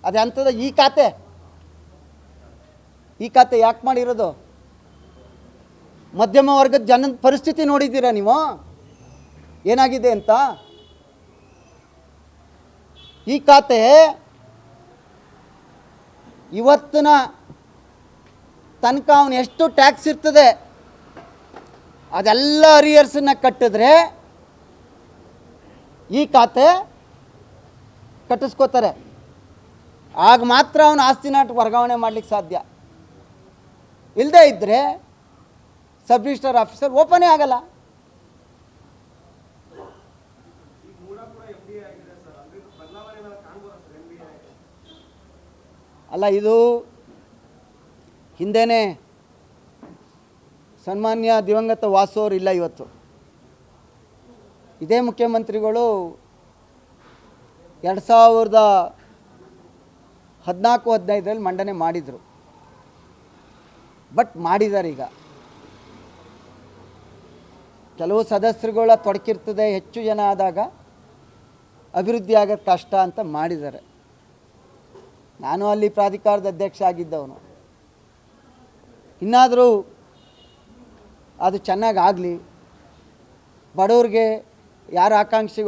ಅದೆಂಥದ್ದು ಈ ಖಾತೆ ಯಾಕೆ ಮಾಡಿರೋದು? ಮಧ್ಯಮ ವರ್ಗದ ಜನದ ಪರಿಸ್ಥಿತಿ ನೋಡಿದ್ದೀರಾ ನೀವು ಏನಾಗಿದೆ ಅಂತ? ಈ ಖಾತೆ ಇವತ್ತಿನ ತನಕ ಅವನು ಎಷ್ಟು ಟ್ಯಾಕ್ಸ್ ಇರ್ತದೆ ಅದೆಲ್ಲ ಅರಿಯರ್ಸನ್ನು ಕಟ್ಟಿದ್ರೆ ಈ ಖಾತೆ ಕಟ್ಟಿಸ್ಕೋತಾರೆ. ಆಗ ಮಾತ್ರ ಅವನು ಆಸ್ತಿನ ವರ್ಗಾವಣೆ ಮಾಡಲಿಕ್ಕೆ ಸಾಧ್ಯ. ಇಲ್ಲದೇ ಇದ್ದರೆ ಸಬ್ ರಿಜಿಸ್ಟರ್ ಆಫೀಸರ್ ಓಪನೇ ಆಗಲ್ಲ. ಅಲ್ಲ, ಇದು ಹಿಂದೆನೇ ಸನ್ಮಾನ್ಯ ದಿವಂಗತ ವಾಸು ಅವರು ಇಲ್ಲ ಇವತ್ತು. ಇದೇ ಮುಖ್ಯಮಂತ್ರಿಗಳು 2014-15 ಮಂಡನೆ ಮಾಡಿದರು. ಬಟ್ ಮಾಡಿದ್ದಾರೆ. ಈಗ ಕೆಲವು ಸದಸ್ಯರುಗಳ ತೊಡಕಿರ್ತದೆ, ಹೆಚ್ಚು ಜನ ಆದಾಗ ಅಭಿವೃದ್ಧಿ ಆಗೋದು ಕಷ್ಟ ಅಂತ ಮಾಡಿದ್ದಾರೆ. ನಾನು ಅಲ್ಲಿ ಪ್ರಾಧಿಕಾರದ ಅಧ್ಯಕ್ಷ ಆಗಿದ್ದವನು. ಇನ್ನಾದರೂ ಅದು ಚೆನ್ನಾಗಿ ಆಗಲಿ, ಬಡವ್ರಿಗೆ ಯಾರು ಆಕಾಂಕ್ಷಿಗಳು